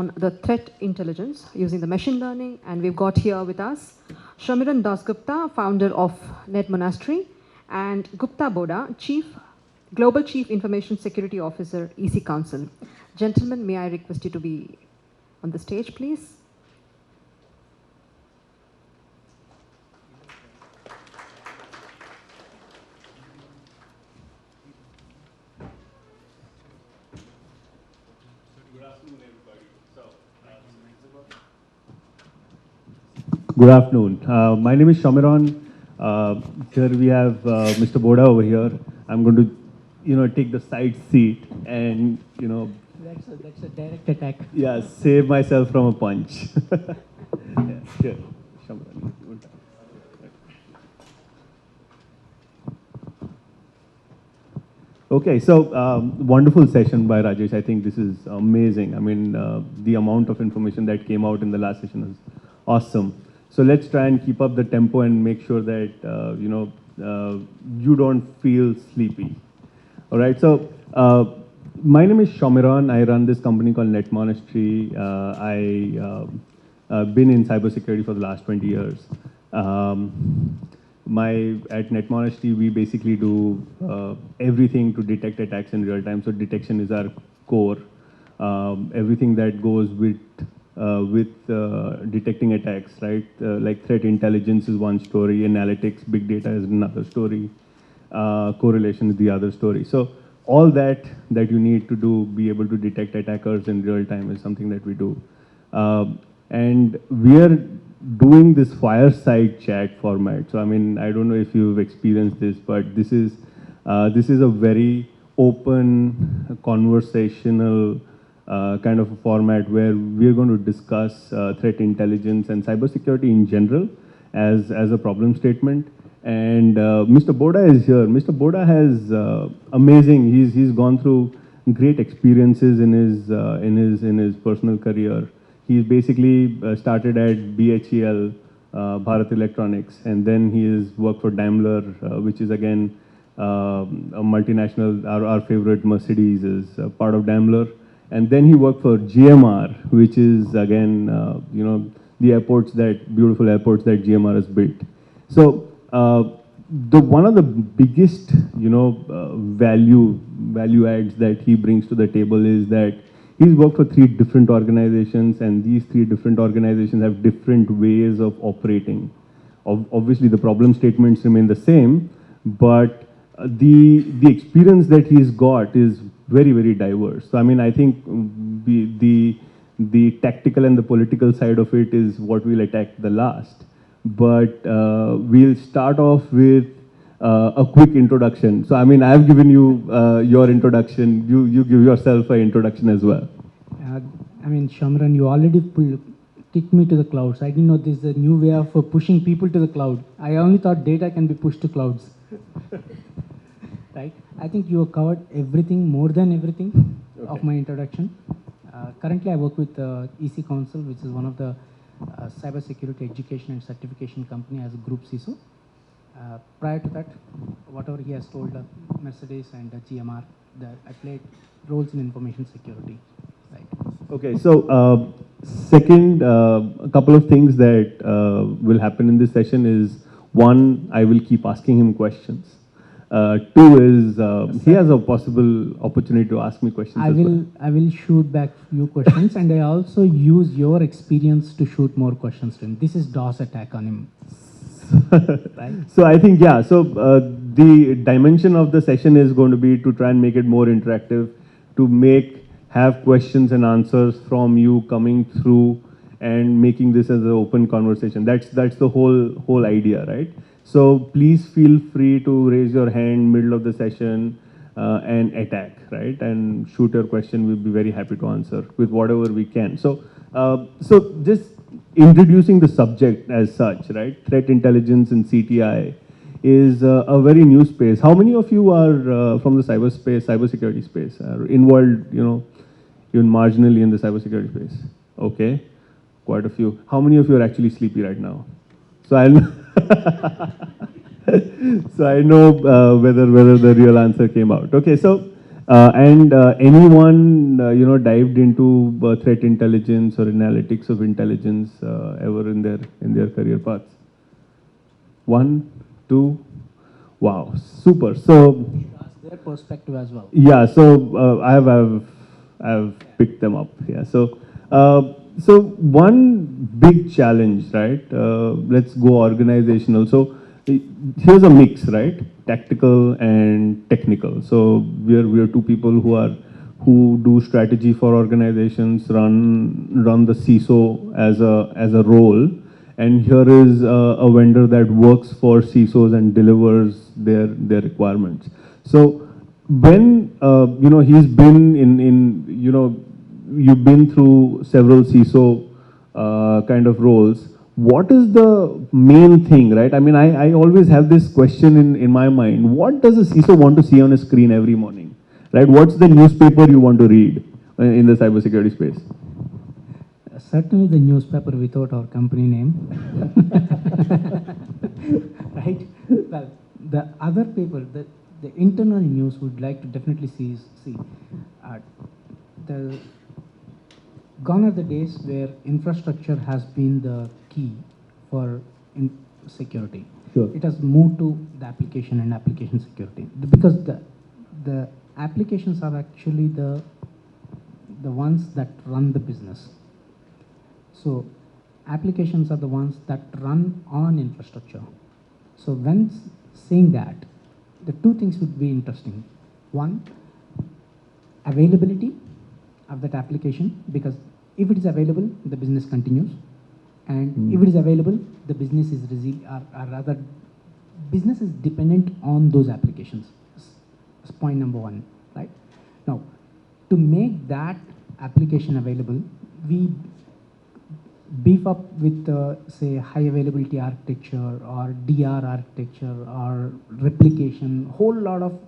on the threat intelligence using the machine learning, and we've got here with us Shamiran Dasgupta, founder of Net Monastery, and Gupta Boda, Global Chief Information Security Officer, EC Council. Gentlemen, may I request you to be on the stage, please? Good afternoon. My name is Shamiran. Here we have Mr. Boda over here. I'm going to, take the side seat and, That's a direct attack. yeah, save myself from a punch. Yeah, sure. Shamiran. Okay, so wonderful session by Rajesh. I think this is amazing. I mean, the amount of information that came out in the last session is awesome. So let's try and keep up the tempo and make sure that, you don't feel sleepy. All right, so my name is Shamiran. I run this company called Net Monastery. I've been in cybersecurity for the last 20 years. At Net Monastery, we basically do everything to detect attacks in real time. So detection is our core. Everything that goes with detecting attacks, right? Like threat intelligence is one story, analytics, big data is another story, correlation is the other story. So all that you need to do, be able to detect attackers in real time is something that we do. And we are doing this fireside chat format. So I mean, I don't know if you've experienced this, but this is a very open, conversational kind of a format where we're going to discuss threat intelligence and cybersecurity in general as a problem statement. And Mr. Boda is here. Mr. Boda has amazing. He's gone through great experiences in his personal career. He basically started at BHEL, Bharat Electronics, and then he has worked for Daimler, which is again a multinational. Our favorite Mercedes is part of Daimler. And then he worked for GMR, which is again, the beautiful airports that GMR has built. So one of the biggest, value adds that he brings to the table is that he's worked for 3 different organizations, and these 3 different organizations have different ways of operating. Obviously, the problem statements remain the same, but the experience that he's got is very, very diverse. So I mean, I think the tactical and the political side of it is what we'll attack the last. But we'll start off with a quick introduction. So I mean, I've given you your introduction. You give yourself an introduction as well. Shamiran, you already kicked me to the clouds. I didn't know this is a new way of pushing people to the cloud. I only thought data can be pushed to clouds. Right? I think you have covered everything, more than everything, of my introduction. Currently, I work with EC Council, which is one of the cybersecurity education and certification company as a group CISO. Prior to that, whatever he has told, Mercedes and GMR, I played roles in information security. Right. Okay, so second, a couple of things that will happen in this session is, one, I will keep asking him questions. 2 is he has a possible opportunity to ask me questions. I will shoot back few questions, and I also use your experience to shoot more questions to him. This is DOS attack on him. Right? So I think, yeah, so the dimension of the session is going to be to try and make it more interactive, to have questions and answers from you coming through and making this as an open conversation. That's the whole idea, right? So please feel free to raise your hand middle of the session and attack, right? And shoot your question. We'll be very happy to answer with whatever we can. So just introducing the subject as such, right? Threat intelligence and CTI is a very new space. How many of you are from the cybersecurity space, are involved, even marginally in the cybersecurity space? Okay, quite a few. How many of you are actually sleepy right now? So So I know whether the real answer came out. Okay, so And anyone dived into threat intelligence or analytics of intelligence ever in their career paths? One, two, wow, super. So Ask their perspective as well. yeah, so I've picked them up. Yeah, so one big challenge, right? Let's go organizational. So here's a mix, right? Tactical and technical. So we're two people who do strategy for organizations, run the CISO as a role, and here is a vendor that works for CISOs and delivers their requirements. So when he's been in you've been through several CISO kind of roles. What is the main thing, right? I mean, I always have this question in my mind. What does a CISO want to see on a screen every morning, right? What's the newspaper you want to read in the cybersecurity space? Certainly the newspaper without our company name. Right? Well, the other paper, the internal news would like to definitely see the gone are the days where infrastructure has been the key for security. Sure. It has moved to the application and application security because the applications are actually the ones that run the business. So applications are the ones that run on infrastructure. So when saying that, the two things would be interesting. One, availability of that application, because if it is available, the business continues. And if it is available, the business is or rather, business is dependent on those applications. That's point number one, right? Now, to make that application available, we beef up with, say, high availability architecture or DR architecture or replication, whole lot of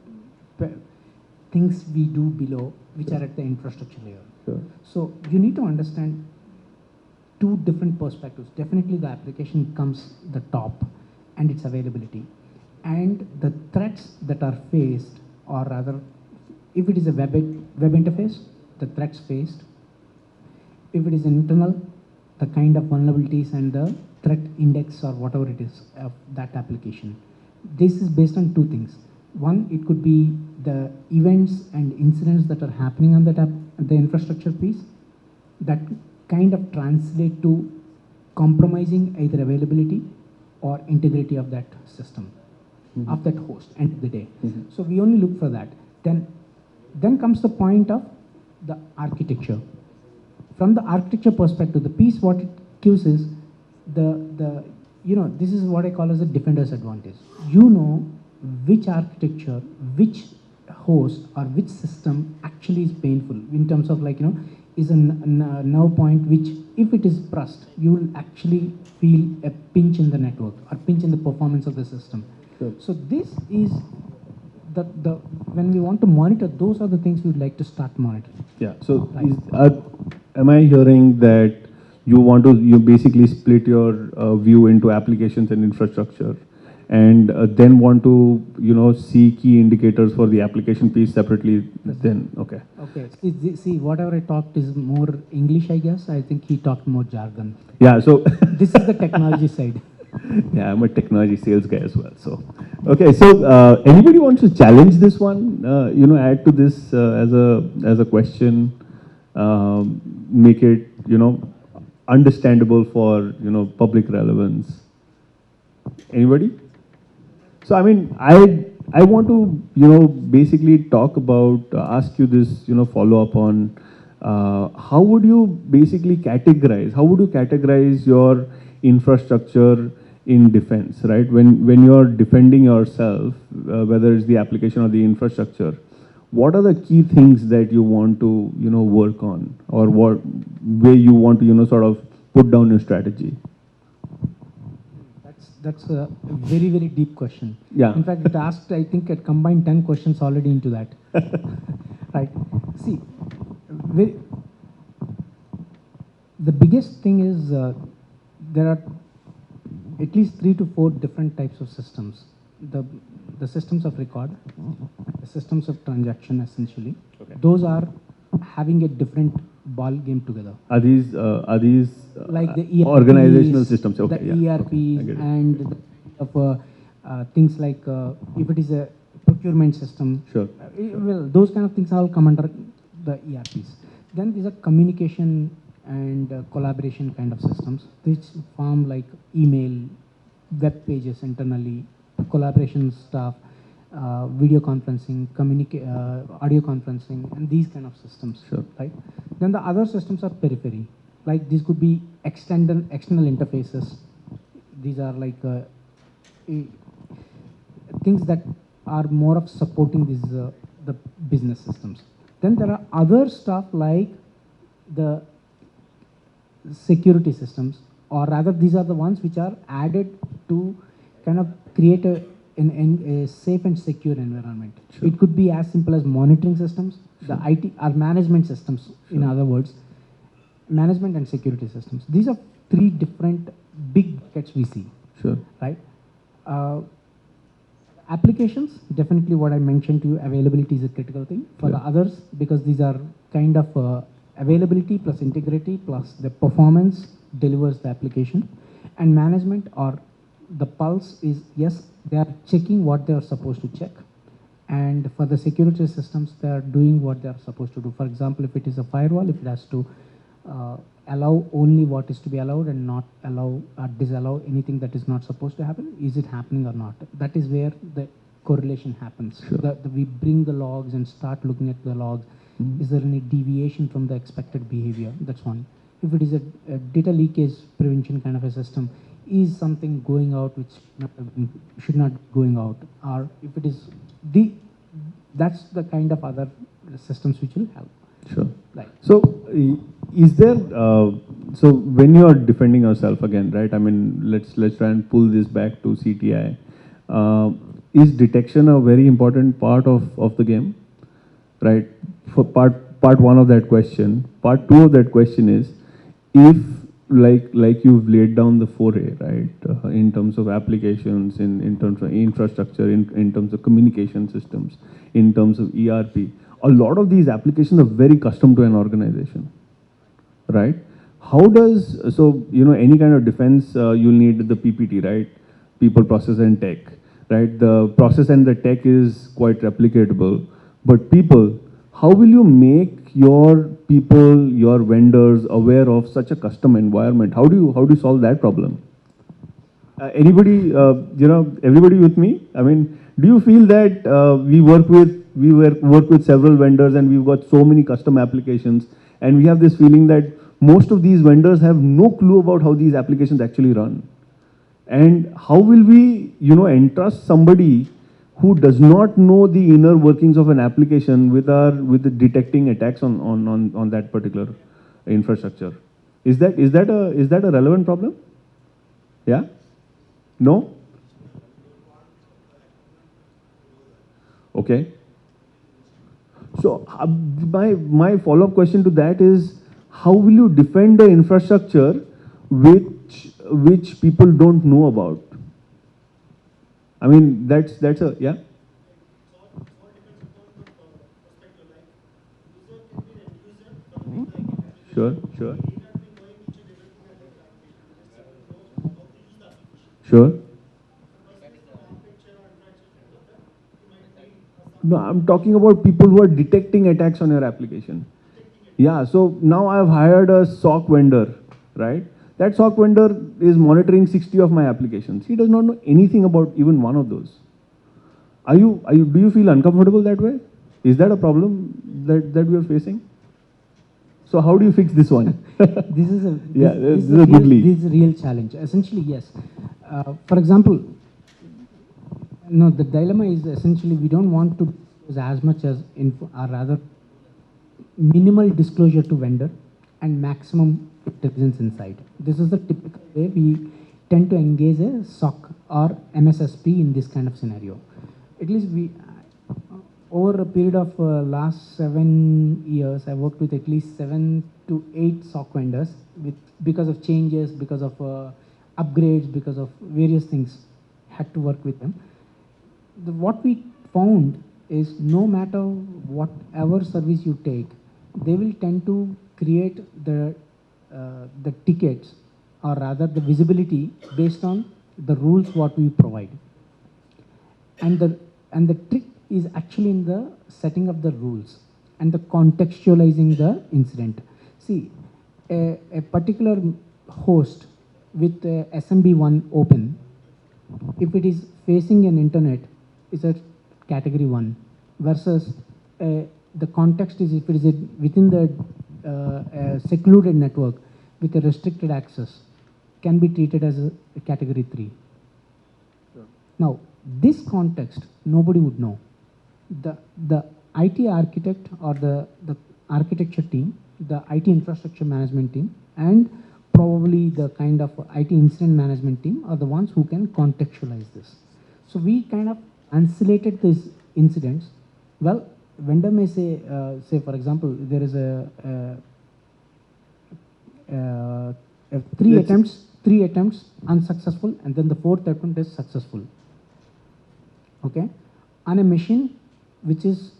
things we do below, which are at the infrastructure layer. Sure. So you need to understand two different perspectives. Definitely the application comes the top and its availability. And the threats that are faced, or rather, if it is a web interface, the threats faced. If it is internal, the kind of vulnerabilities and the threat index or whatever it is of that application. This is based on two things. One, it could be the events and incidents that are happening on the infrastructure piece that kind of translate to compromising either availability or integrity of that system, of that host, end of the day. So we only look for that. Then comes the point of the architecture. From the architecture perspective, the piece what it gives is this is what I call as a defender's advantage. You know which architecture, which host or which system actually is painful in terms of is a now point which if it is pressed, you will actually feel a pinch in the network or pinch in the performance of the system. Sure. So this is when we want to monitor, those are the things we would like to start monitoring. Yeah. So Right. am I hearing that you basically split your view into applications and infrastructure, and then want to see key indicators for the application piece separately? Then okay. Okay. See, whatever I talked is more English, I guess. I think he talked more jargon. Yeah. So This is the technology side. yeah, I'm a technology sales guy as well. So okay. So anybody wants to challenge this one? Add to this as a question. Make it understandable for public relevance. Anybody? So I mean, I want to basically talk about ask you this follow up on how would you basically categorize? How would you categorize your infrastructure in defense, right? When you're defending yourself, whether it's the application or the infrastructure, what are the key things that you want to work on, or what way you want to sort of put down your strategy? That's a very, very deep question. Yeah. In fact, it asked, I think, it combined 10 questions already into that. Right. See, the biggest thing is there are at least 3 to 4 different types of systems. The systems of record, systems of transaction essentially. Okay. Those are having a different ball game together. Are these Like the ERPs, organizational systems? Okay, the yeah. ERPs I get it. and the of things like if it is a procurement system. Sure. Well, those kind of things all come under the ERPs. Then these are communication and collaboration kind of systems, which form like email, web pages internally, collaboration stuff, video conferencing, audio conferencing, and these kind of systems. Sure. Right. Then the other systems are periphery. Like these could be external interfaces. These are like things that are more of supporting these the business systems. Then there are other stuff like the security systems, or rather these are the ones which are added to kind of create a safe and secure environment. Sure. It could be as simple as monitoring systems, the IT or management systems, in other words, management and security systems. These are three different big buckets we see, Sure. right? Applications, definitely what I mentioned to you, availability is a critical thing. For the Yeah. others, because these are kind of availability plus integrity plus the performance delivers the application. And management or the pulse is, yes, they are checking what they are supposed to check. And for the security systems, they are doing what they are supposed to do. For example, if it is a firewall, if it has to allow only what is to be allowed and not allow or disallow anything that is not supposed to happen, is it happening or not? That is where the correlation happens. Sure. We bring the logs and start looking at the logs. Is there any deviation from the expected behavior? That's one. If it is a data leakage prevention kind of a system, is something going out which should not be going out? Or if it is, that's the kind of other systems which will help. Sure. Like, So, is there, so when you are defending yourself again, right? I mean, let's try and pull this back to CTI. Is detection a very important part of the game, right? For part one of that question. Part two of that question is, if like you've laid down the foray, right, in terms of applications, in terms of infrastructure, in terms of communication systems, in terms of ERP, a lot of these applications are very custom to an organization, right? How does, so, you know, any kind of defense, you'll need the PPT, right? People, process, and tech, right? The process and the tech is quite replicatable, but people, how will you make your people, your vendors aware of such a custom environment? How do you solve that problem? Anybody, you know, everybody with me? I mean, do you feel that we work with several vendors and we've got so many custom applications, and we have this feeling that most of these vendors have no clue about how these applications actually run? And how will we, you know, entrust somebody who does not know the inner workings of an application with the detecting attacks on that particular infrastructure? Is that a relevant problem? Yeah? No? Okay. So my follow-up question to that is, how will you defend the infrastructure which people don't know about? I mean, that's a, yeah? Sure, sure. Sure. No, I'm talking about people who are detecting attacks on your application. Yeah, so now I've hired a SOC vendor, right? That SOC vendor is monitoring 60 of my applications. He does not know anything about even one of those. Do you feel uncomfortable that way? Is that a problem that we are facing? So how do you fix this one? this is a Yeah, this this is a good lead. This is a real challenge. Essentially, yes. For example, no, the dilemma is essentially we don't want to use as much as info, or rather minimal disclosure to vendor and maximum intelligence inside. This is the typical way we tend to engage a SOC or MSSP in this kind of scenario. At least we, over a period of last 7 years, I worked with at least 7 to 8 SOC vendors because of changes, because of upgrades, because of various things, had to work with them. What we found is no matter whatever service you take, they will tend to create the tickets, or rather the visibility, based on the rules what we provide. And the trick is actually in the setting of the rules and the contextualizing the incident. See, a particular host with SMB1 open, if it is facing an internet, is a category 1, versus the context is if it is within the secluded network with a restricted access, can be treated as a category 3. Now, this context, nobody would know. The IT architect or the architecture team, the IT infrastructure management team, and probably the kind of IT incident management team are the ones who can contextualize this. So we kind of insulated these incidents. Well, vendor may say, for example, there is three attempts unsuccessful, and then the fourth attempt is successful. Okay, on a machine which is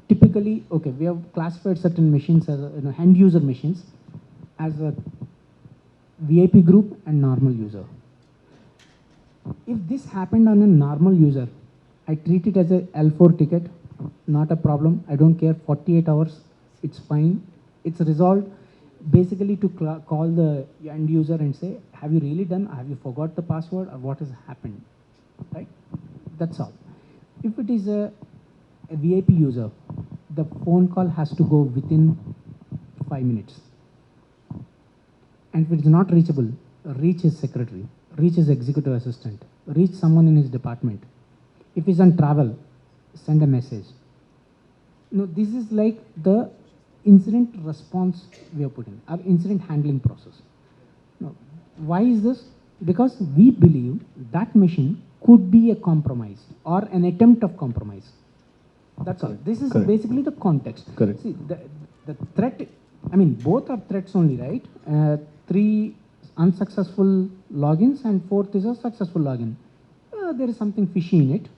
typically, okay, we have classified certain machines as end user machines as a VIP group and normal user. If this happened on a normal user, I treat it as a L4 ticket, not a problem. I don't care, 48 hours, it's fine. It's resolved basically to call the end user and say, have you really done, have you forgot the password, or what has happened, right? That's all. If it is a VIP user, the phone call has to go within 5 minutes. And if it is not reachable, reach his secretary, reach his executive assistant, reach someone in his department. If he's on travel, send a message. No, this is like the incident response we are putting, our incident handling process. Now, why is this? Because we believe that machine could be a compromise or an attempt of compromise. That's all. This is Correct. Basically the context. Correct. See, the threat, I mean, both are threats only, right? 3 unsuccessful logins and 4th is a successful login. There is something fishy in it.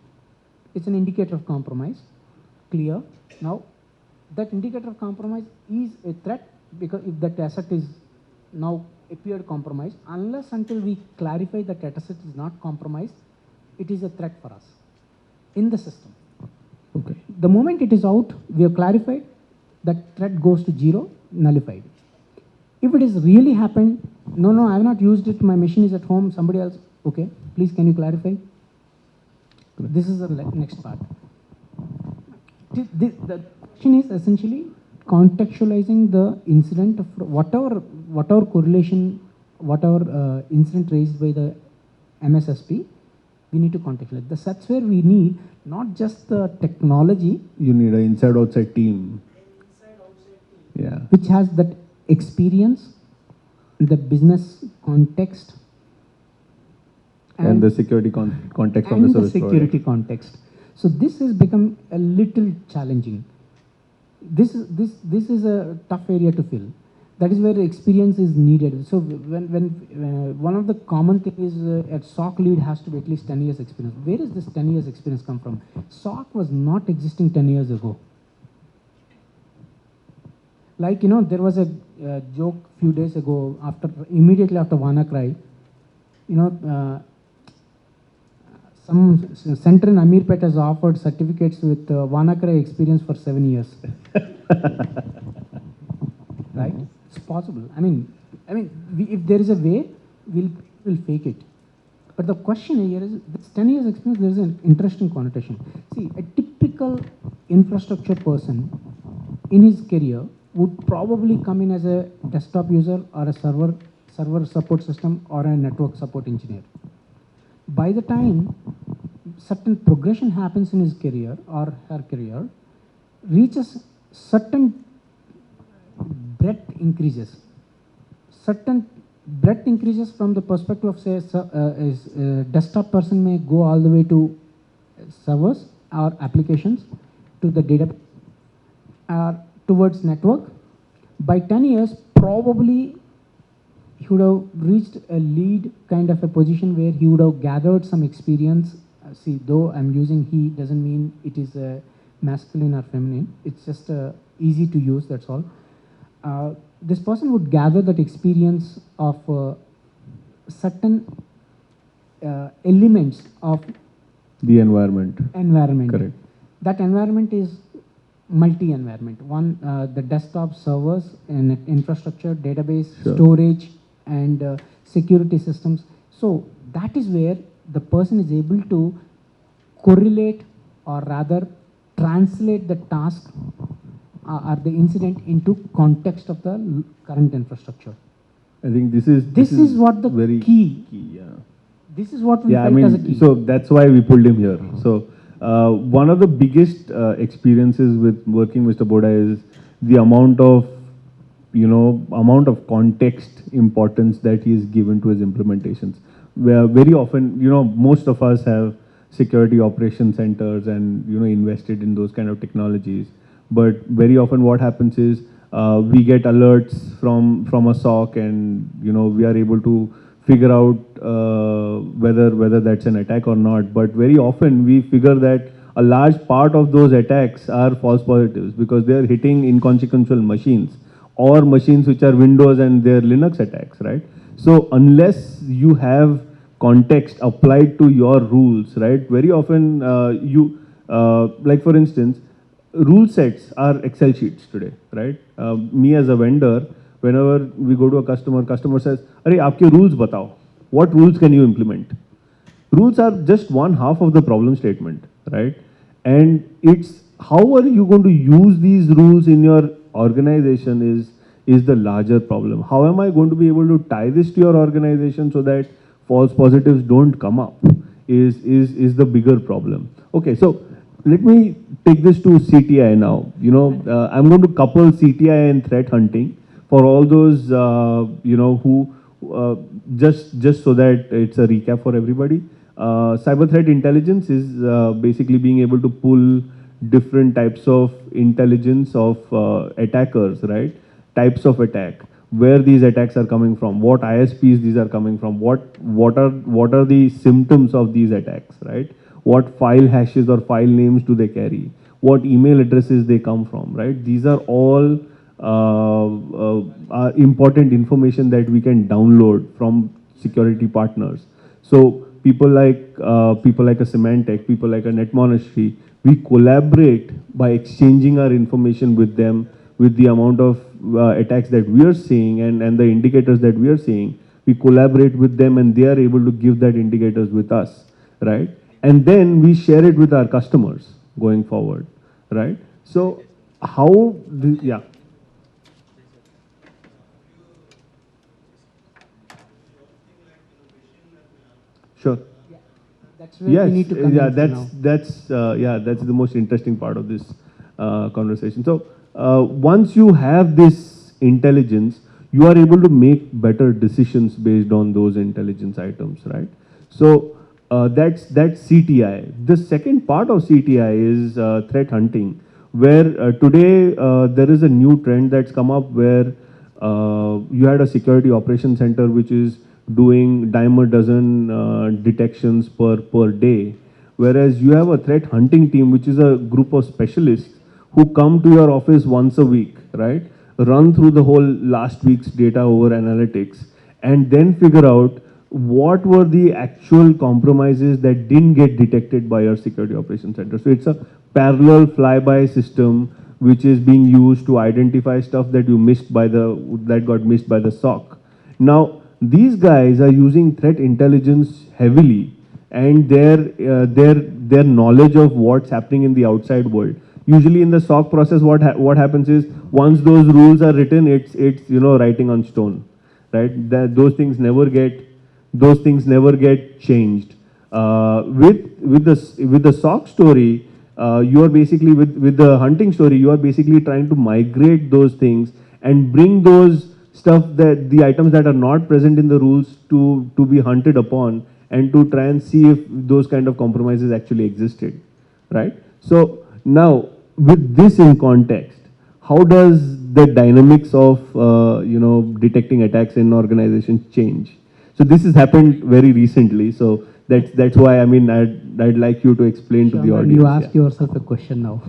It's an indicator of compromise. Clear. Now, that indicator of compromise is a threat, because if that asset is now appeared compromised, unless until we clarify that asset is not compromised, it is a threat for us in the system. Okay. The moment it is out, we have clarified, that threat goes to 0, nullified. If it has really happened, no, I have not used it, my machine is at home, somebody else, okay, please can you clarify? This is the next part. The question is essentially contextualizing the incident of whatever correlation, whatever incident raised by the MSSP, we need to contextualize. That's where we need not just the technology. You need an inside-outside team. Yeah. Which has that experience, the business context, And the security context of the and the service security provider. context. So this has become a little challenging. This is a tough area to fill. That is where experience is needed. So when one of the common thing is at SOC lead has to be at least 10 years experience. Where does this 10 years experience come from? SOC was not existing 10 years ago. Like, there was a joke few days ago, immediately after WannaCry, some center in Ameerpet has offered certificates with WannaCry experience for 7 years. Right? It's possible. I mean, if there is a way, we'll fake it. But the question here is, this 10 years experience, there is an interesting connotation. See, a typical infrastructure person in his career would probably come in as a desktop user or a server support system or a network support engineer. By the time certain progression happens in his career or her career, reaches certain breadth increases. Certain breadth increases from the perspective of, say, a desktop person may go all the way to servers or applications, to the data, towards network. By 10 years, probably he would have reached a lead kind of a position where he would have gathered some experience see, though I'm using he doesn't mean it is masculine or feminine. It's just easy to use, that's all. This person would gather that experience of certain elements of The environment. environment. Correct. That environment is multi-environment. One, the desktop servers and infrastructure, database, Sure. storage, and security systems. So that is where the person is able to correlate, or rather translate the task or the incident into context of the current infrastructure. I think this is what the very key. Yeah. This is what we Yeah, I felt as a mean, key. so that's why we pulled him here. So one of the biggest experiences with working with Mr. Boda is the amount of context importance that he is given to his implementations. Where very often, most of us have security operation centers and invested in those kind of technologies. But very often, what happens is we get alerts from a SOC, and we are able to figure out whether that's an attack or not. But very often we figure that a large part of those attacks are false positives because they are hitting inconsequential machines or machines which are Windows and they're Linux attacks, right? So unless you have context applied to your rules, right? Very often like for instance, rule sets are Excel sheets today, right? Me as a vendor, whenever we go to a customer says, "Arey, aapke rules batao. What rules can you implement?" Rules are just one half of the problem statement, right? And it's how are you going to use these rules in your organization is the larger problem. How am I going to be able to tie this to your organization so that false positives don't come up is the bigger problem. Okay, so let me take this to CTI now. I'm going to couple CTI and threat hunting for all those who just so that it's a recap for everybody. Cyber threat intelligence is basically being able to pull different types of intelligence of attackers, right? Types of attack, where these attacks are coming from, what ISPs these are coming from, what are the symptoms of these attacks, right? What file hashes or file names do they carry? What email addresses they come from, right? These are all important information that we can download from security partners. So people like a Symantec, people like a NetMonastery, we collaborate by exchanging our information with them, with the amount of attacks that we are seeing and the indicators that we are seeing. We collaborate with them and they are able to give that indicators with us, right? And then we share it with our customers going forward, right? So yeah. Sure. That's where Yes, we need to come in now. that's the most interesting part of this conversation. So once you have this intelligence, you are able to make better decisions based on those intelligence items, right? So that's CTI. The second part of CTI is threat hunting, where today there is a new trend that's come up where you had a security operations center which is doing dime a dozen detections per day, whereas you have a threat hunting team which is a group of specialists who come to your office once a week, right? Run through the whole last week's data over analytics and then figure out what were the actual compromises that didn't get detected by your security operations center. So it's a parallel flyby system which is being used to identify stuff that got missed by the SOC. Now, these guys are using threat intelligence heavily, and their knowledge of what's happening in the outside world. Usually in the SOC process, what happens is once those rules are written, it's writing on stone, right? Those things never get changed. With the SOC story, you are basically with the hunting story, you are basically trying to migrate those things and bring those stuff that the items that are not present in the rules to be hunted upon and to try and see if those kind of compromises actually existed, right? So now with this in context, how does the dynamics of detecting attacks in organizations change? So this has happened very recently. So that's why, I mean, I'd like you to explain to the Sure, audience. you ask yeah. yourself a question now.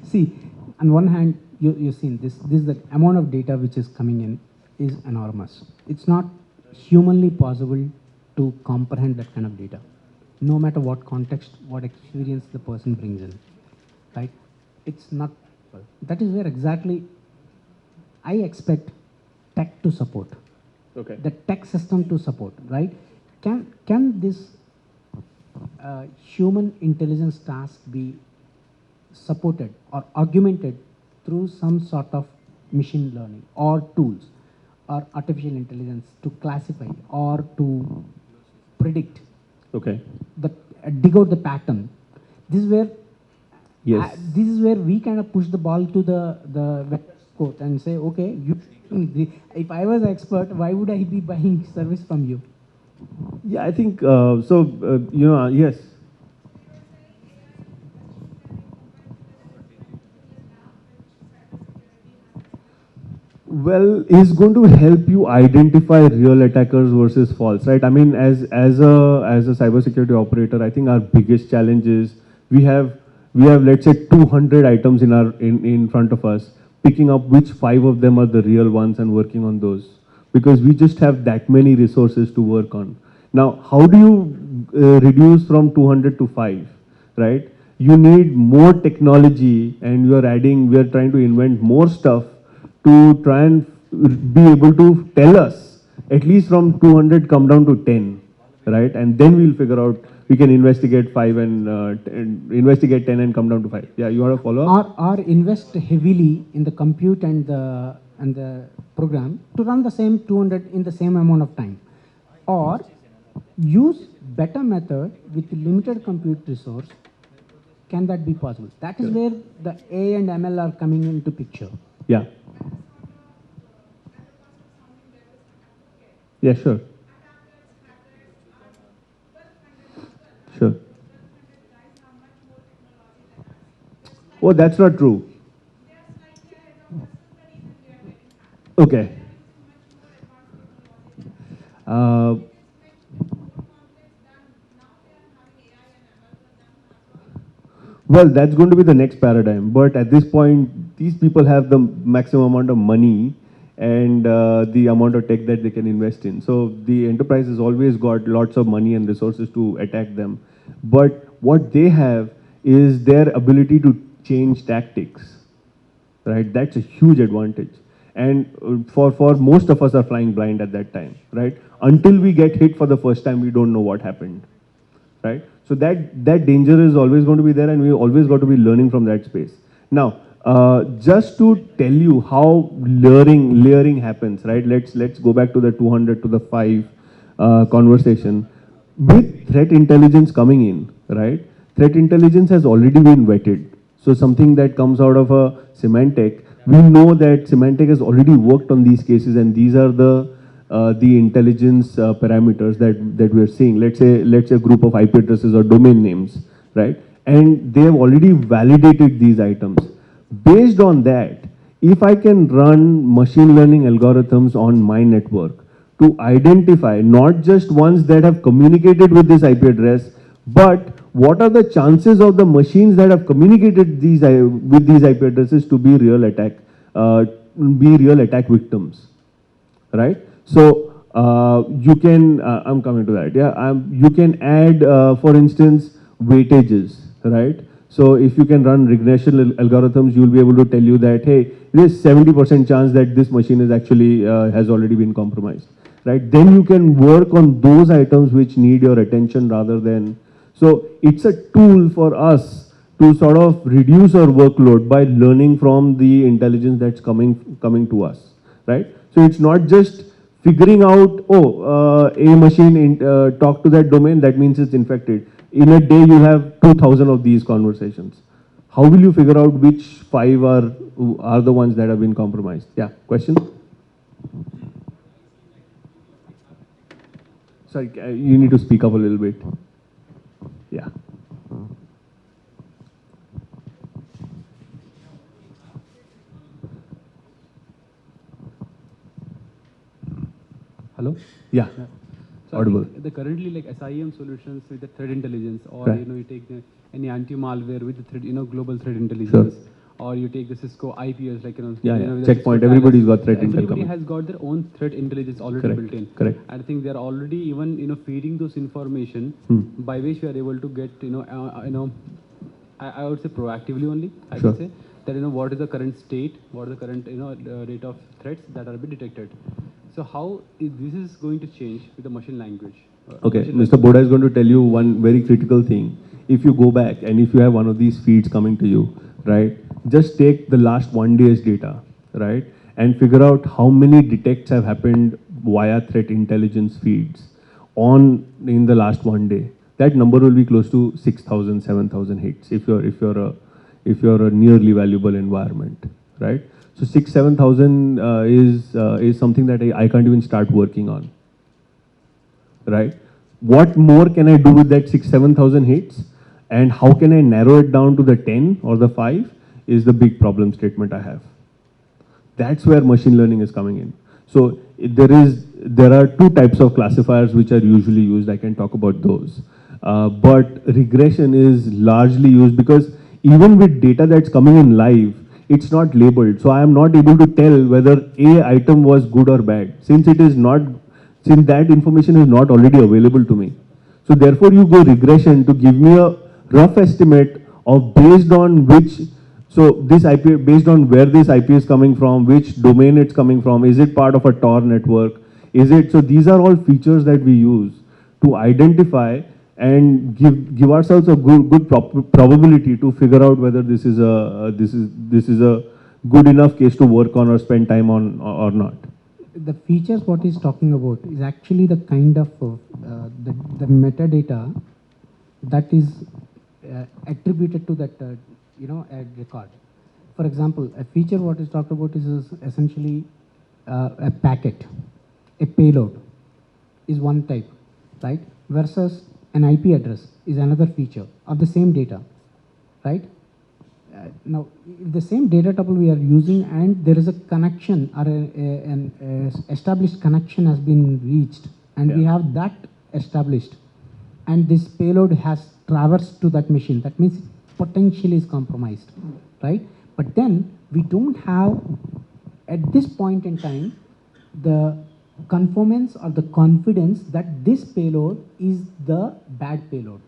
See, on one hand, you've seen this the amount of data which is coming in is enormous. It's not humanly possible to comprehend that kind of data, no matter what context, what experience the person brings in, right? It's not, that is where exactly I expect tech to support, Okay. the tech system to support, right? Can this human intelligence task be supported or augmented through some sort of machine learning or tools or artificial intelligence to classify or to predict Okay. the dig out the pattern? This is where Yes. this is where we kind of push the ball to the vendor's court and say, okay, if I was expert, why would I be buying service from you? Yeah, I think so. Yes. Well, is going to help you identify real attackers versus false, right? I mean, as a cybersecurity operator, I think our biggest challenge is we have let's say 200 items in front of us, picking up which 5 of them are the real ones and working on those, because we just have that many resources to work on. Now, how do you reduce from 200 to 5, right? You need more technology, and we are trying to invent more stuff to try and be able to tell us at least from 200 come down to 10, right? And then we'll figure out, we can investigate 5 and investigate 10 and come down to 5. Yeah, you want to follow up? Or invest heavily in the compute and the program to run the same 200 in the same amount of time, or use better method with limited compute resource. Can that be possible? That is where the A and ML are coming into picture. Yeah. Yeah, sure. Sure. Oh, that's not true. Okay. Uh, Well, that's going to be the next paradigm. But at this point, these people have the maximum amount of money and the amount of tech that they can invest in. So the enterprise has always got lots of money and resources to attack them. But what they have is their ability to change tactics, right? That's a huge advantage. And for most of us are flying blind at that time, right? Until we get hit for the first time, we don't know what happened, right? So that danger is always going to be there, and we always got to be learning from that space. Now, just to tell you how layering happens, right? Let's go back to the 200 to the 5 conversation. With threat intelligence coming in, right? Threat intelligence has already been vetted. So something that comes out of a Symantec, we know that Symantec has already worked on these cases, and these are the intelligence parameters that we're seeing. Let's say a group of IP addresses or domain names, right? And they have already validated these items. Based on that, if I can run machine learning algorithms on my network to identify not just ones that have communicated with this IP address, but what are the chances of the machines that have communicated with these IP addresses to be real attack victims, right? So you can, I'm coming to that, yeah. You can add, for instance, weightages, right? So if you can run regression algorithms, you'll be able to tell you that, hey, there's 70% chance that this machine is actually has already been compromised, right? Then you can work on those items which need your attention rather than, so it's a tool for us to sort of reduce our workload by learning from the intelligence that's coming to us, right? So it's not just figuring out, a machine talk to that domain, that means it's infected. In a day, you have 2,000 of these conversations. How will you figure out which 5 are the ones that have been compromised? Yeah, question? Sorry, you need to speak up a little bit. Yeah. Hello? Yeah, So I audible. think the currently like SIEM solutions with the threat intelligence, or Right. you know, you take any anti-malware with the threat, you know, global threat intelligence, or you take the Cisco IPS, like Yeah, you yeah. know, with the Checkpoint, Cisco everybody's Talus. got threat intel Everybody coming. has got their own threat intelligence already Correct, built in. correct. I think they are already even feeding those information by which we are able to get I would say proactively only. I Sure. can say that what is the current state, what is the current rate of threats that are being detected. So how is this going to change with the machine language? Okay, Machine Mr. learning. Boda is going to tell you one very critical thing. If you go back and if you have one of these feeds coming to you, right, just take the last 1 day's data, right, and figure out how many detects have happened via threat intelligence feeds in the last 1 day. That number will be close to 6,000, 7,000 hits if you're a nearly valuable environment, right? So 6, 7,000 is something that I can't even start working on, right? What more can I do with that 6, 7,000 hits? And how can I narrow it down to the 10 or the 5 is the big problem statement I have. That's where machine learning is coming in. So there are two types of classifiers which are usually used. I can talk about those. But regression is largely used because even with data that's coming in live, it's not labeled. So I am not able to tell whether a item was good or bad since that information is not already available to me. So therefore you go regression to give me a rough estimate of based on which, so this IP, based on where this IP is coming from, which domain it's coming from, is it part of a Tor network, so these are all features that we use to identify and give ourselves a good probability to figure out whether this is a good enough case to work on or spend time on or not. The features what he's talking about is actually the kind of the metadata that is attributed to that a record. For example, a feature what is talked about is essentially a packet, a payload is one type, right? Versus an IP address is another feature of the same data, right? Now, if the same data tuple we are using and there is a connection or an established connection has been reached and we have that established and this payload has traversed to that machine, that means potentially is compromised, right? But then we don't have at this point in time the conformance or the confidence that this payload is the bad payload.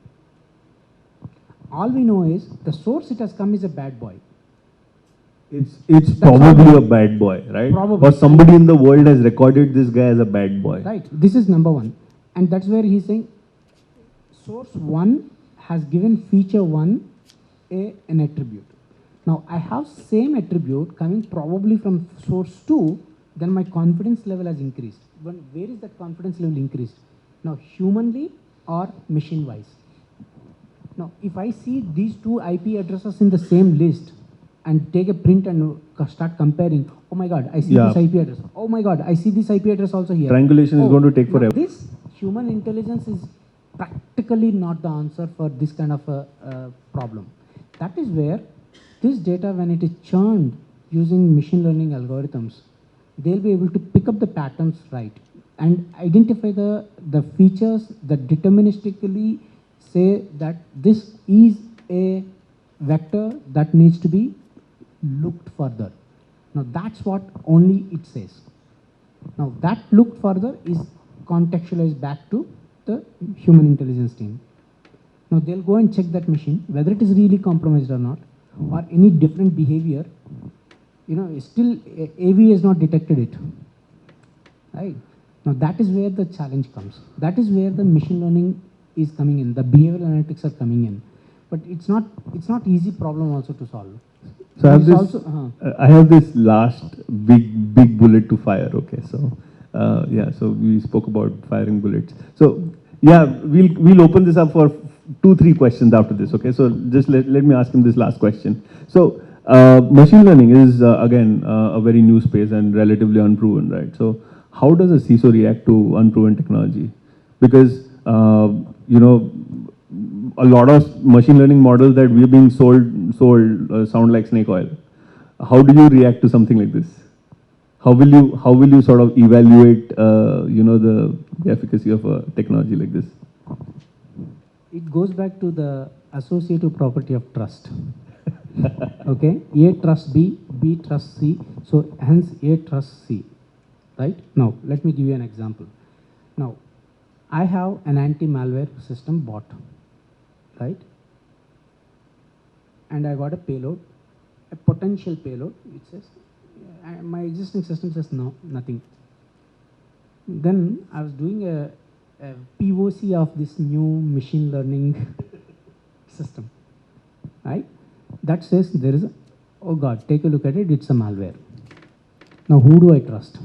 All we know is the source it has come is a bad boy. It's probably a bad boy, right? Probably. Or somebody in the world has recorded this guy as a bad boy. Right. This is number one. And that's where he's saying source 1 has given feature 1 an attribute. Now I have same attribute coming probably from source 2, then my confidence level has increased. But where is that confidence level increased? Now humanly or machine wise? Now if I see these two IP addresses in the same list and take a print and start comparing, oh my god, I see this IP address. Oh my god, I see this IP address also here. Triangulation is going to take now forever. This human intelligence is practically not the answer for this kind of a problem. That is where this data, when it is churned using machine learning algorithms, they'll be able to pick up the patterns right and identify the features that deterministically say that this is a vector that needs to be looked further. Now that's what only it says. Now that looked further is contextualized back to the human intelligence team. Now they'll go and check that machine, whether it is really compromised or not, or any different behavior. Still AV has not detected it. Right? Now that is where the challenge comes. That is where the machine learning is coming in. The behavioral analytics are coming in. But it's not easy problem also to solve. So I have this last big bullet to fire. Okay, so so we spoke about firing bullets. So yeah, we'll open this up for 2-3 questions after this. Okay, so just let me ask him this last question. So machine learning is again a very new space and relatively unproven, right? So how does a CISO react to unproven technology? Because a lot of machine learning models that we're being sold sound like snake oil. How do you react to something like this? how will you sort of evaluate, the efficacy of a technology like this? It goes back to the associative property of trust. Okay, A trusts B, B trusts C, so hence A trusts C, right? Now, let me give you an example. Now, I have an anti-malware system bought, right? And I got a payload, a potential payload, which says, my existing system says no, nothing. Then I was doing a POC of this new machine learning system, right? That says there is, oh God, take a look at it, it's a malware. Now, who do I trust?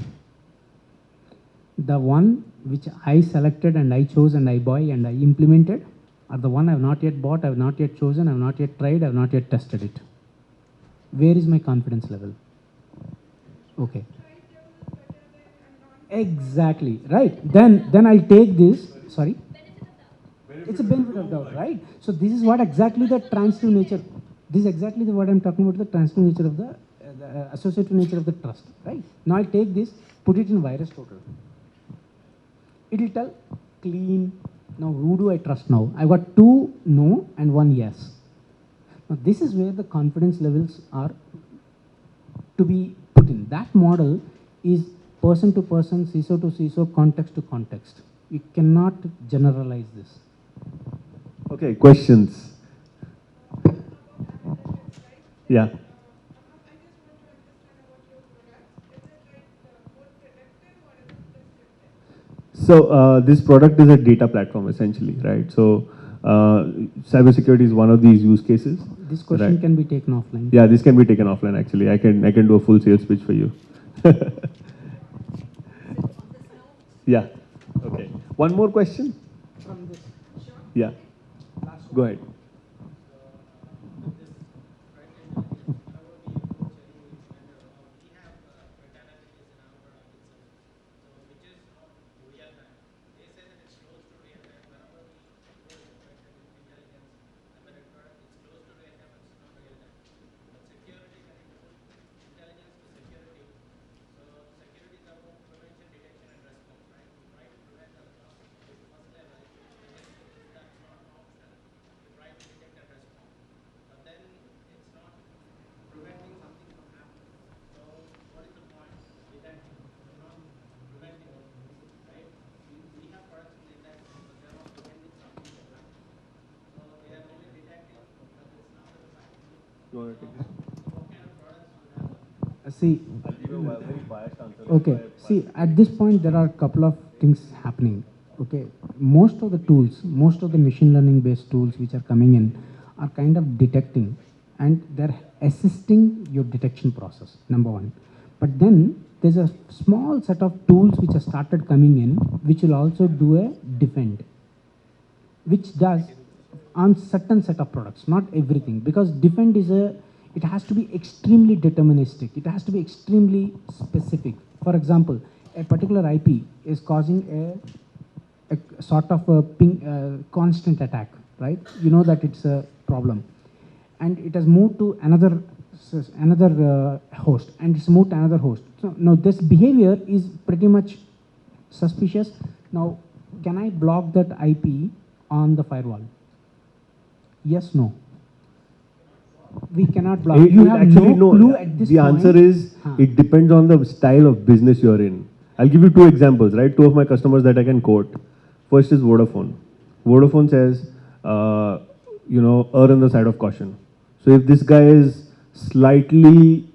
The one which I selected and I chose and I buy and I implemented, or the one I have not yet bought, I have not yet chosen, I have not yet tried, I have not yet tested it? Where is my confidence level? Okay. Exactly, right. Then I'll take this, sorry? It's a benefit of doubt, right? So this is what exactly the transitive nature, this is exactly what I'm talking about, the transitive nature of the associative nature of the trust, right? Now I'll take this, put it in VirusTotal. It will tell clean. Now who do I trust now? I've got 2 no and 1 yes. Now this is where the confidence levels are to be put in. That model is person to person, CISO to CISO, context to context. You cannot generalize this. Okay, questions? Yeah. So this product is a data platform essentially, right? So cybersecurity is one of these use cases. This question Right. can be taken offline. Yeah, this can be taken offline actually. I can do a full sales pitch for you. Yeah. Okay. One more question? Yeah. Go ahead. See, okay, see, at this point, there are a couple of things happening. Okay, most of the tools, most of the machine learning based tools which are coming in are kind of detecting and they're assisting your detection process, number one. But then there's a small set of tools which have started coming in, which will also do a defend, which does on certain set of products, not everything, because defend is it has to be extremely deterministic. It has to be extremely specific. For example, a particular IP is causing a sort of a ping, constant attack, right? You know that it's a problem. And it has moved to another host, and it's moved to another host. So now this behavior is pretty much suspicious. Now, can I block that IP on the firewall? Yes, no. We cannot block. You have actually, no clue at this the point. answer is it depends on the style of business you're in. I'll give you 2 examples, right? 2 of my customers that I can quote. First is Vodafone. Vodafone says, err on the side of caution. So if this guy is slightly,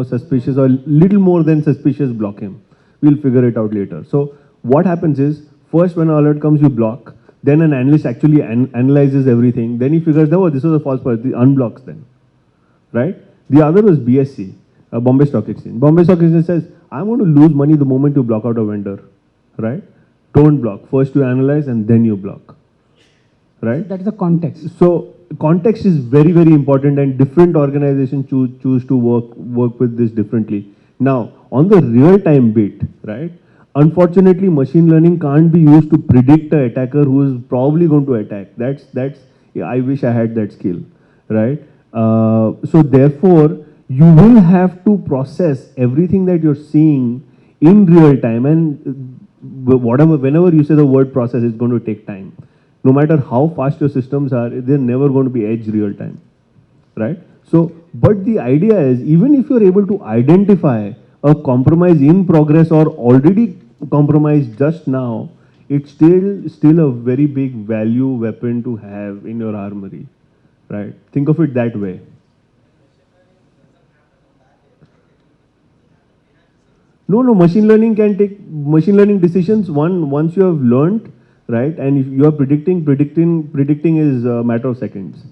suspicious or little more than suspicious, block him. We'll figure it out later. So what happens is, first when an alert comes, you block. Then an analyst actually analyzes everything. Then he figures, oh, this was a false positive. He unblocks then, right? The other was BSC, Bombay Stock Exchange. Bombay Stock Exchange says, I'm going to lose money the moment you block out a vendor, right? Don't block. First you analyze and then you block, right? That is the context. So context is very, very important, and different organizations choose to work with this differently. Now, on the real-time bit, right? Unfortunately, machine learning can't be used to predict an attacker who is probably going to attack. I wish I had that skill, right? So therefore, you will have to process everything that you're seeing in real time, and whenever you say the word process, it's going to take time. No matter how fast your systems are, they're never going to be edge real time, right? So, but the idea is, even if you're able to identify a compromise in progress or already compromised just now, it's still a very big value weapon to have in your armory, right? Think of it that way. No, machine learning decisions once you have learned, right? And if you are predicting is a matter of seconds,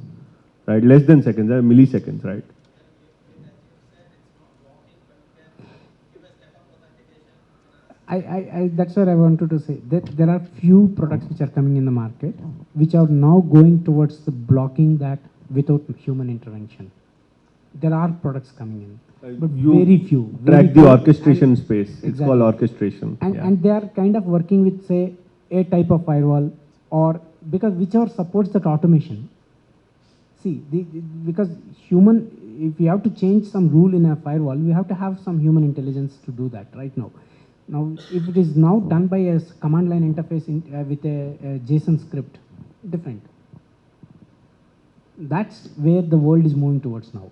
right? Less than seconds, milliseconds, right? That's what I wanted to say. That there are few products which are coming in the market, which are now going towards the blocking that without human intervention. There are products coming in, but You very few. Track the few, orchestration and- space. It's Exactly. called orchestration. And, Yeah. and they are kind of working with, say, a type of firewall, or because whichever supports that automation. See, because human, if you have to change some rule in a firewall, we have to have some human intelligence to do that right now. Now, if it is now done by a command line interface with a JSON script, different. That's where the world is moving towards now.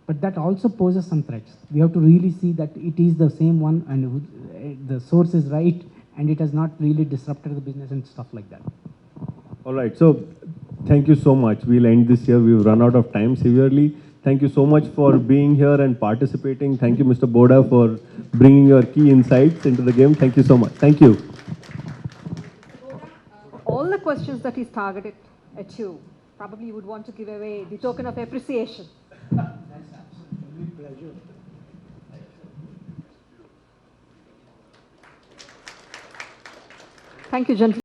But that also poses some threats. We have to really see that it is the same one, and the source is right, and it has not really disrupted the business and stuff like that. All right. So thank you so much. We'll end this here. We've run out of time severely. Thank you so much for being here and participating. Thank you, Mr. Boda, for bringing your key insights into the game. Thank you so much. Thank you. All the questions that he's targeted at you, probably you would want to give away the token of appreciation. Thank you, gentlemen.